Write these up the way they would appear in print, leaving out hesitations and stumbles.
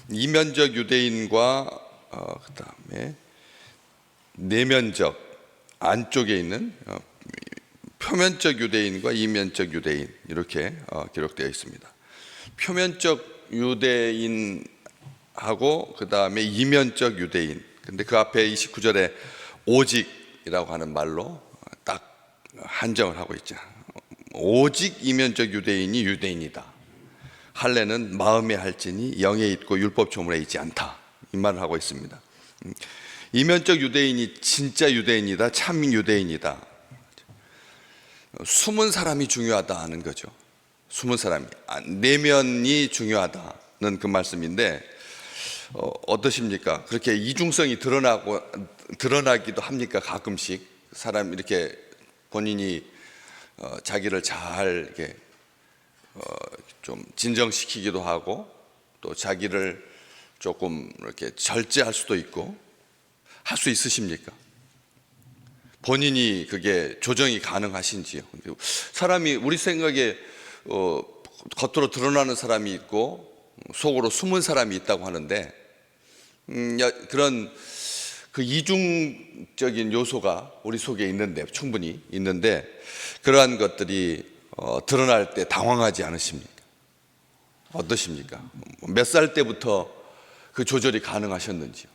이면적 유대인과 그다음에 내면적 안쪽에 있는 표면적 유대인과 이면적 유대인 이렇게 기록되어 있습니다. 표면적 유대인하고 그다음에 이면적 유대인. 근데 그 앞에 29절에 오직이라고 하는 말로 딱 한정을 하고 있죠. 오직 이면적 유대인이 유대인이다. 할례는 마음에 할지니 영에 있고 율법 조문에 있지 않다. 이 말을 하고 있습니다. 이면적 유대인이 진짜 유대인이다. 참 유대인이다. 숨은 사람이 중요하다는 거죠. 숨은 사람이, 내면이 중요하다는 그 말씀인데 어떠십니까? 그렇게 이중성이 드러나기도 합니까? 가끔씩 사람 이렇게 본인이 자기를 잘 이렇게 좀 진정시키기도 하고 또 자기를 조금 이렇게 절제할 수도 있고 할 수 있으십니까? 본인이 그게 조정이 가능하신지요? 사람이 우리 생각에 겉으로 드러나는 사람이 있고 속으로 숨은 사람이 있다고 하는데 그런 그 이중적인 요소가 우리 속에 있는데 충분히 있는데 그러한 것들이 드러날 때 당황하지 않으십니까? 어떠십니까? 몇 살 때부터 그 조절이 가능하셨는지요?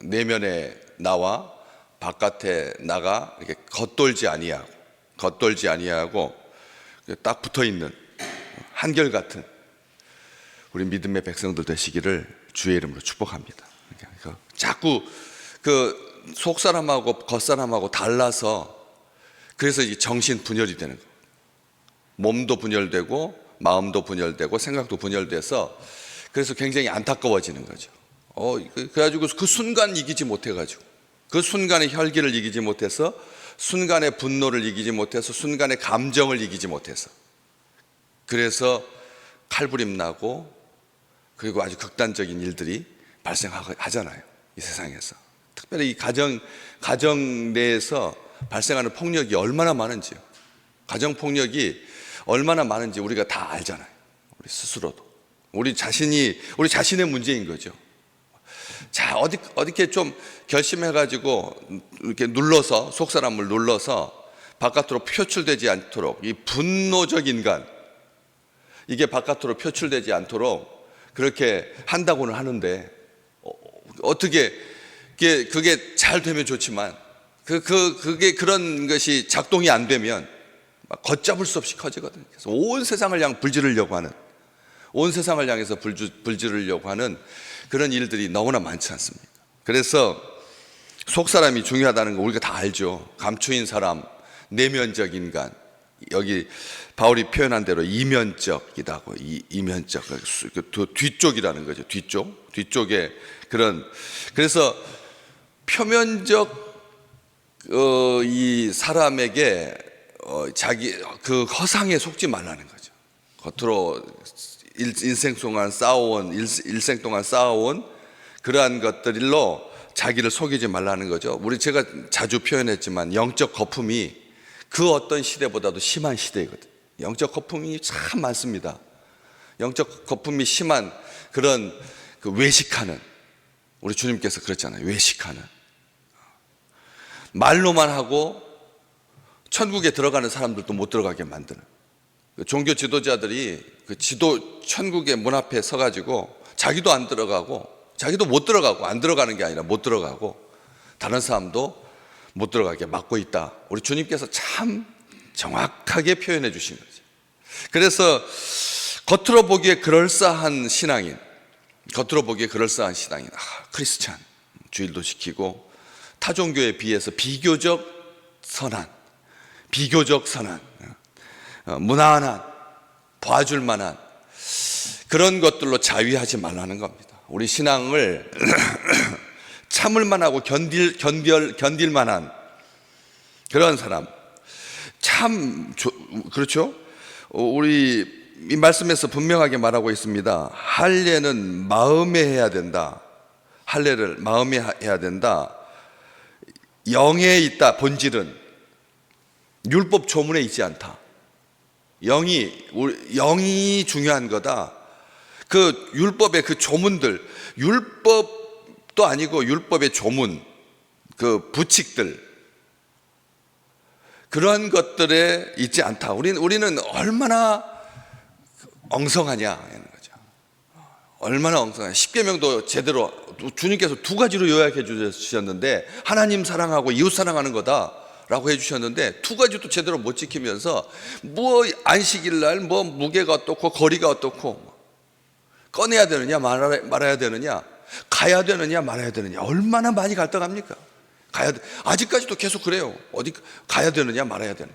내면에 나와 바깥에 나가 이렇게 겉돌지 아니하고 딱 붙어 있는 한결같은 우리 믿음의 백성들 되시기를 주의 이름으로 축복합니다. 자꾸 그 속사람하고 겉사람하고 달라서 그래서 이 정신 분열이 되는 거예요. 몸도 분열되고 마음도 분열되고 생각도 분열돼서 그래서 굉장히 안타까워지는 거죠. 그래가지고 그 순간 이기지 못해가지고 그 순간의 혈기를 이기지 못해서 순간의 분노를 이기지 못해서 순간의 감정을 이기지 못해서 그래서 칼부림 나고 그리고 아주 극단적인 일들이 발생하잖아요. 이 세상에서 특별히 이 가정 내에서 발생하는 폭력이 얼마나 많은지요. 가정 폭력이 얼마나 많은지 우리가 다 알잖아요. 우리 스스로도 우리 자신의 문제인 거죠. 자, 어떻게 좀 결심해가지고 이렇게 눌러서 속사람을 눌러서 바깥으로 표출되지 않도록 이 분노적 인간 이게 바깥으로 표출되지 않도록 그렇게 한다고는 하는데 어떻게 그게 잘 되면 좋지만 그게 그런 것이 작동이 안 되면 막 걷잡을 수 없이 커지거든요. 그래서 온 세상을 향해 온 세상을 향해서 불지르려고 하는 그런 일들이 너무나 많지 않습니까? 그래서 속사람이 중요하다는 거 우리가 다 알죠. 감추인 사람, 내면적 인간. 여기 바울이 표현한 대로 이면적이라고, 이면적, 뒤쪽이라는 거죠. 뒤쪽에 그래서 표면적 이 사람에게 자기 그 허상에 속지 말라는 거죠. 겉으로 일생 동안 쌓아온 그러한 것들로 자기를 속이지 말라는 거죠. 제가 자주 표현했지만 영적 거품이 그 어떤 시대보다도 심한 시대이거든요. 영적 거품이 참 많습니다. 영적 거품이 심한 그런 그 외식하는, 우리 주님께서 그랬잖아요. 외식하는, 말로만 하고 천국에 들어가는 사람들도 못 들어가게 만드는 종교 지도자들이 천국의 문 앞에 서가지고 자기도 안 들어가고 자기도 못 들어가고 안 들어가는 게 아니라 못 들어가고 다른 사람도 못 들어가게 막고 있다. 우리 주님께서 참 정확하게 표현해 주신 거죠. 그래서 겉으로 보기에 그럴싸한 신앙인, 크리스찬, 주일도 지키고 타종교에 비해서 비교적 선한, 무난한, 봐줄 만한 그런 것들로 자위하지 말라는 겁니다. 우리 신앙을 참을 만하고 견딜 만한 그런 사람. 그렇죠? 우리 이 말씀에서 분명하게 말하고 있습니다. 할례는 마음에 해야 된다. 할례를 마음에 해야 된다. 영에 있다. 본질은 율법 조문에 있지 않다. 영이 중요한 거다. 그 율법의 그 조문들, 율법도 아니고 율법의 조문, 그 부칙들, 그런 것들에 있지 않다. 우리는 얼마나 엉성하냐 하는 거죠. 얼마나 엉성하냐. 십계명도 제대로 주님께서 두 가지로 요약해 주셨는데, 하나님 사랑하고 이웃 사랑하는 거다라고 해 주셨는데, 두 가지도 제대로 못 지키면서 뭐 안식일날 뭐 무게가 어떻고 거리가 어떻고, 꺼내야 되느냐 말아야 되느냐, 가야 되느냐 말아야 되느냐, 얼마나 많이 갈등합니까? 아직까지도 계속 그래요. 어디 가야 되느냐 말아야 되느냐,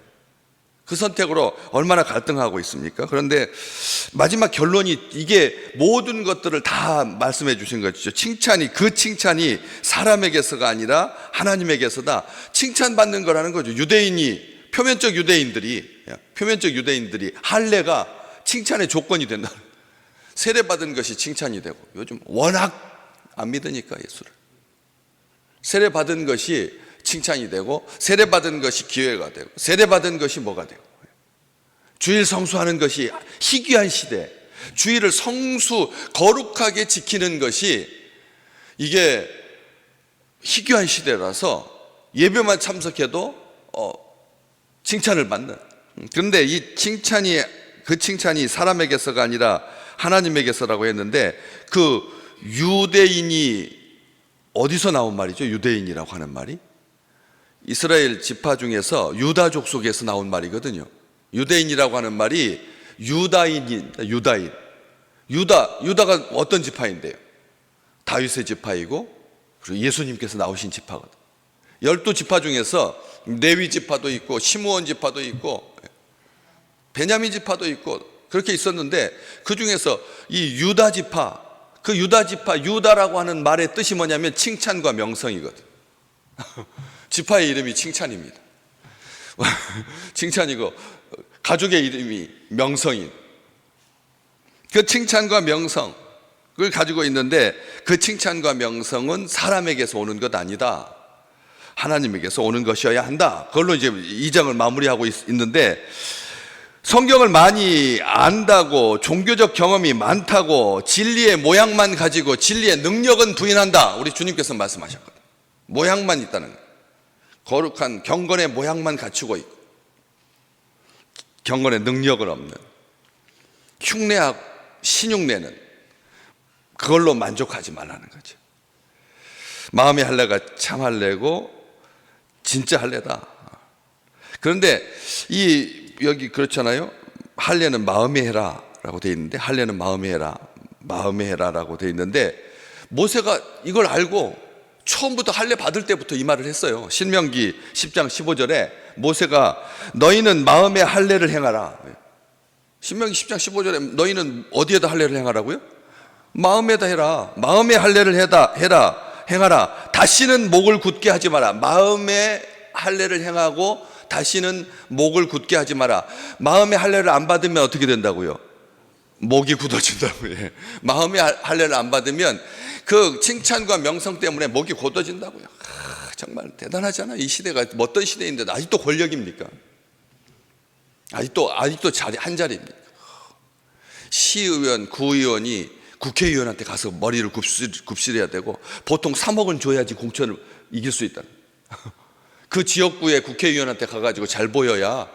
그 선택으로 얼마나 갈등하고 있습니까? 그런데 마지막 결론이, 이게 모든 것들을 다 말씀해 주신 것이죠. 그 칭찬이 사람에게서가 아니라 하나님에게서다. 칭찬받는 거라는 거죠. 표면적 유대인들이 할례가 칭찬의 조건이 된다. 세례받은 것이 칭찬이 되고, 요즘 워낙 안 믿으니까 예수를. 세례받은 것이 칭찬이 되고, 세례받은 것이 기회가 되고, 세례받은 것이 뭐가 되고, 주일 성수하는 것이 희귀한 시대, 주일을 거룩하게 지키는 것이 이게 희귀한 시대라서 예배만 참석해도 칭찬을 받는. 그런데 그 칭찬이 사람에게서가 아니라 하나님에게서라고 했는데, 그 유대인이 어디서 나온 말이죠? 유대인이라고 하는 말이 이스라엘 지파 중에서 유다족 속에서 나온 말이거든요. 유대인이라고 하는 말이 유다인입니다. 유다가 어떤 지파인데요? 다윗의 지파이고, 그리고 예수님께서 나오신 지파거든. 12지파 중에서 레위 지파도 있고, 시므온 지파도 있고, 베냐민 지파도 있고, 그렇게 있었는데, 그 중에서 이 유다 지파, 유다라고 하는 말의 뜻이 뭐냐면 칭찬과 명성이거든. 지파의 이름이 칭찬입니다. 칭찬이고, 가족의 이름이 명성인. 그 칭찬과 명성을 가지고 있는데, 그 칭찬과 명성은 사람에게서 오는 것 아니다. 하나님에게서 오는 것이어야 한다. 그걸로 이제 2장을 마무리하고 있는데, 성경을 많이 안다고, 종교적 경험이 많다고, 진리의 모양만 가지고 진리의 능력은 부인한다. 우리 주님께서 말씀하셨거든. 모양만 있다는 거예요. 거룩한 경건의 모양만 갖추고 있고, 경건의 능력은 없는, 신흉내는 그걸로 만족하지 말라는 거죠. 마음의 할례가 참 할례고 진짜 할례다. 그런데 여기 그렇잖아요. 할례는 마음에 해라라고 되어 있는데, 할례는 마음에 해라라고 되어 있는데, 모세가 이걸 알고 처음부터 할례 받을 때부터 이 말을 했어요. 신명기 10장 15절에 모세가 너희는 마음의 할례를 행하라. 신명기 10장 15절에 너희는 어디에다 할례를 행하라고요? 마음에다 해라. 마음의 할례를 행하라. 다시는 목을 굳게 하지 마라. 마음의 할례를 행하고 다시는 목을 굳게 하지 마라. 마음의 할례를 안 받으면 어떻게 된다고요? 목이 굳어진다고요. 마음의 할례를 안 받으면 그 칭찬과 명성 때문에 목이 굳어진다고요. 정말 대단하잖아요. 이 시대가 어떤 시대인데 아직도 권력입니까? 아직도 한 자리입니까? 시의원, 구의원이 국회의원한테 가서 머리를 굽실해야 되고, 보통 3억은 줘야지 공천을 이길 수 있다. 그 지역구의 국회의원한테 가가지고 잘 보여야,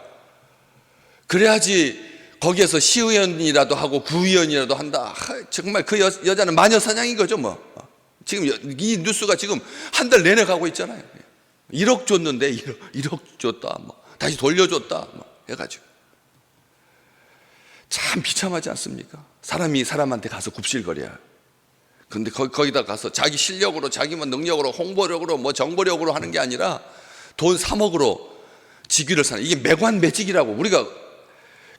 그래야지 거기에서 시의원이라도 하고 구의원이라도 한다. 정말 그 여자는 마녀 사냥인 거죠 뭐. 지금 이 뉴스가 지금 한 달 내내 가고 있잖아요. 1억 줬는데 1억 줬다, 뭐 다시 돌려줬다, 뭐 해가지고. 참 비참하지 않습니까? 사람이 사람한테 가서 굽실거려요. 근데 거기다 가서 자기 실력으로, 자기만 능력으로, 홍보력으로, 뭐 정보력으로 하는 게 아니라 돈 3억으로 직위를 사는, 이게 매관매직이라고 우리가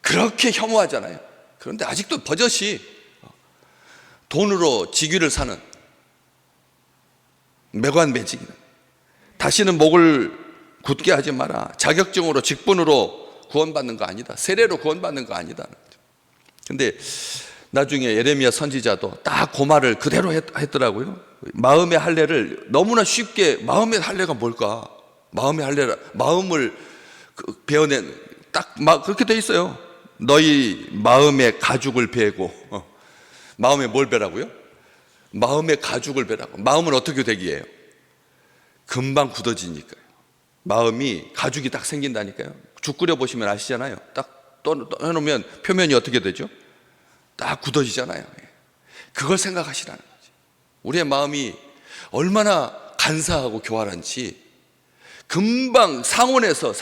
그렇게 혐오하잖아요. 그런데 아직도 버젓이 돈으로 직위를 사는 매관매직. 다시는 목을 굳게 하지 마라. 자격증으로, 직분으로 구원받는 거 아니다. 세례로 구원받는 거 아니다. 근데 나중에 예레미야 선지자도 딱 그 말을 그대로 했더라고요. 마음의 할례를 너무나 쉽게, 마음의 할례가 뭘까? 마음을 베어낸, 딱 그렇게 돼 있어요. 너희 마음의 가죽을 베고 마음에 뭘 배라고요? 마음의 가죽을 배라고. 마음은 어떻게 되기예요? 금방 굳어지니까요. 마음이 가죽이 딱 생긴다니까요. 죽 끓여 보시면 아시잖아요. 딱 떠놓으면 표면이 어떻게 되죠? 딱 굳어지잖아요. 그걸 생각하시라는 거지. 우리의 마음이 얼마나 간사하고 교활한지 금방 상온에서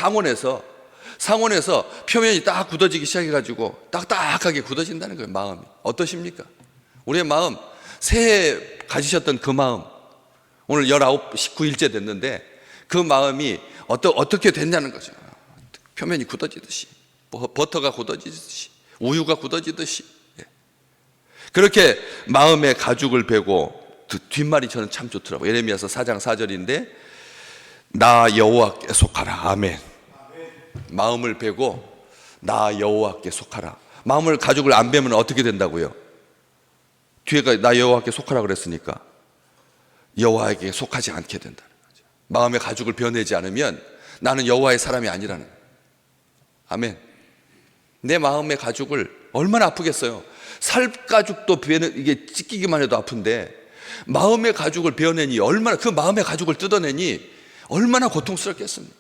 표면이 딱 굳어지기 시작해가지고 딱딱하게 굳어진다는 거예요. 마음이 어떠십니까? 우리의 마음, 새해 가지셨던 그 마음, 오늘 19일째 됐는데 그 마음이 어떻게 됐냐는 거죠. 표면이 굳어지듯이, 버터가 굳어지듯이, 우유가 굳어지듯이. 그렇게 마음의 가죽을 베고, 뒷말이 저는 참 좋더라고요. 예레미야서 4장 4절인데 나 여호와께 속하라. 아멘. 마음을 베고 나 여호와께 속하라. 마음을 가죽을 안 베면 어떻게 된다고요? 뒤에가 나 여호와께 속하라 그랬으니까 여호와에게 속하지 않게 된다는 거죠. 마음의 가죽을 베어내지 않으면 나는 여호와의 사람이 아니라는 거예요. 아멘. 내 마음의 가죽을 얼마나 아프겠어요. 살 가죽도 이게 찢기기만 해도 아픈데 마음의 가죽을 베어내니 얼마나, 그 마음의 가죽을 뜯어내니 얼마나 고통스럽겠습니까?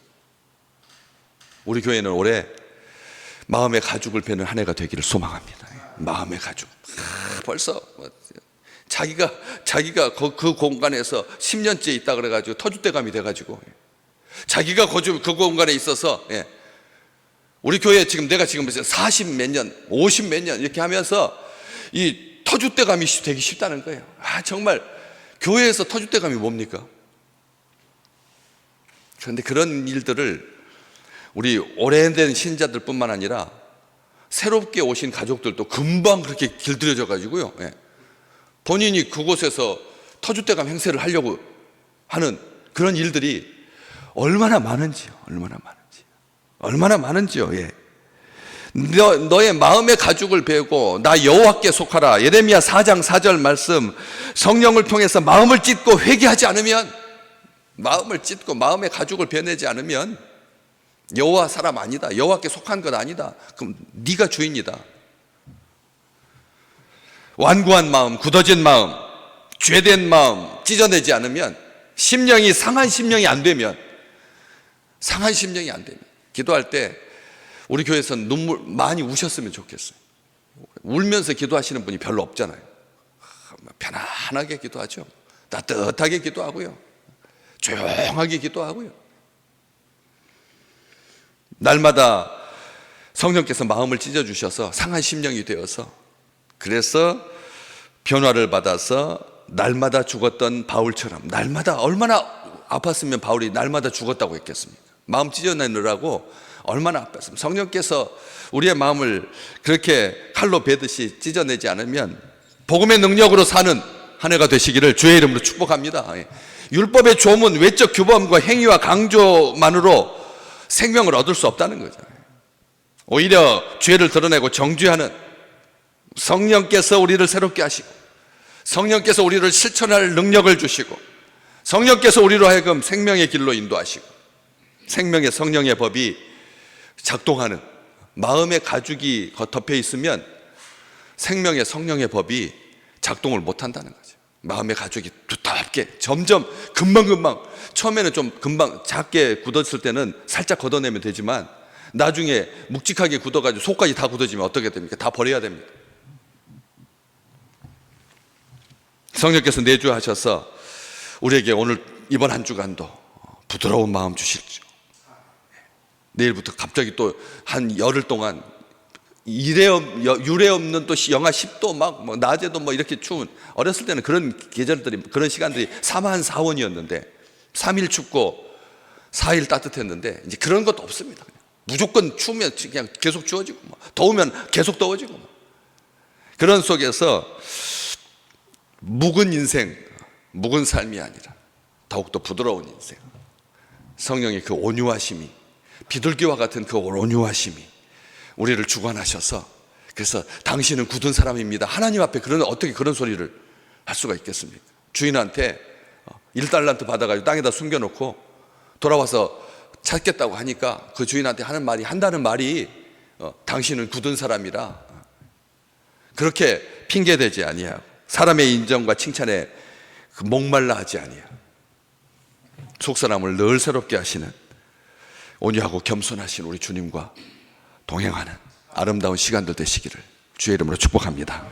우리 교회는 올해 마음의 가죽을 베는 한 해가 되기를 소망합니다. 마음의 가죽. 벌써 자기가 그 공간에서 10년째 있다 그래가지고 터줏대감이 돼가지고 자기가 그 공간에 있어서, 우리 교회 내가 지금 40 몇 년, 50 몇 년 이렇게 하면서 이 터줏대감이 되기 쉽다는 거예요. 정말 교회에서 터줏대감이 뭡니까? 그런데 그런 일들을 우리 오래된 신자들 뿐만 아니라 새롭게 오신 가족들도 금방 그렇게 길들여져 가지고요, 본인이 그곳에서 터줏대감 행세를 하려고 하는 그런 일들이 얼마나 많은지요. 너의 마음의 가죽을 베고 나 여호와께 속하라. 예레미야 4장 4절 말씀, 성령을 통해서 마음을 찢고 회개하지 않으면, 마음을 찢고 마음의 가죽을 베내지 않으면 여호와 사람 아니다, 여호와께 속한 것 아니다. 그럼 네가 주인이다. 완고한 마음, 굳어진 마음, 죄된 마음 찢어내지 않으면, 심령이 상한 심령이 안 되면, 기도할 때 우리 교회에서는 눈물 많이 우셨으면 좋겠어요. 울면서 기도하시는 분이 별로 없잖아요. 편안하게 기도하죠. 따뜻하게 기도하고요, 조용하게 기도하고요. 날마다 성령께서 마음을 찢어주셔서 상한 심령이 되어서, 그래서 변화를 받아서 날마다 죽었던 바울처럼, 날마다, 얼마나 아팠으면 바울이 날마다 죽었다고 했겠습니까? 마음 찢어내느라고 얼마나 아팠습니까? 성령께서 우리의 마음을 그렇게 칼로 베듯이 찢어내지 않으면 복음의 능력으로 사는 한 해가 되시기를 주의 이름으로 축복합니다. 율법의 조문, 외적 규범과 행위와 강조만으로 생명을 얻을 수 없다는 거죠. 오히려 죄를 드러내고 정죄하는 성령께서 우리를 새롭게 하시고, 성령께서 우리를 실천할 능력을 주시고, 성령께서 우리로 하여금 생명의 길로 인도하시고, 생명의 성령의 법이 작동하는, 마음의 가죽이 덮여 있으면 생명의 성령의 법이 작동을 못한다는 거죠. 마음의 가죽이 두텁게 점점 금방 처음에는 좀 금방 작게 굳었을 때는 살짝 걷어내면 되지만 나중에 묵직하게 굳어가지고 속까지 다 굳어지면 어떻게 됩니까? 다 버려야 됩니다. 성령께서 내주하셔서 우리에게 오늘 이번 한 주간도 부드러운 마음 주실지요. 내일부터 갑자기 또 한 열흘 동안 유례 없는 또 영하 10도 막 낮에도 이렇게 추운, 어렸을 때는 그런 계절들이, 그런 시간들이 3한 4원이었는데 3일 춥고 4일 따뜻했는데 이제 그런 것도 없습니다. 무조건 추우면 그냥 계속 추워지고 더우면 계속 더워지고 그런 속에서 묵은 인생, 묵은 삶이 아니라 더욱더 부드러운 인생, 성령의 그 온유하심이, 비둘기와 같은 그 온유하심이 우리를 주관하셔서, 그래서 당신은 굳은 사람입니다. 하나님 앞에 어떻게 그런 소리를 할 수가 있겠습니까? 주인한테 1달란트 받아가지고 땅에다 숨겨놓고 돌아와서 찾겠다고 하니까 그 주인한테 한다는 말이 당신은 굳은 사람이라, 그렇게 핑계대지 아니하고 사람의 인정과 칭찬에 목말라 하지 아니하고 속사람을 늘 새롭게 하시는 온유하고 겸손하신 우리 주님과 동행하는 아름다운 시간들 되시기를 주의 이름으로 축복합니다.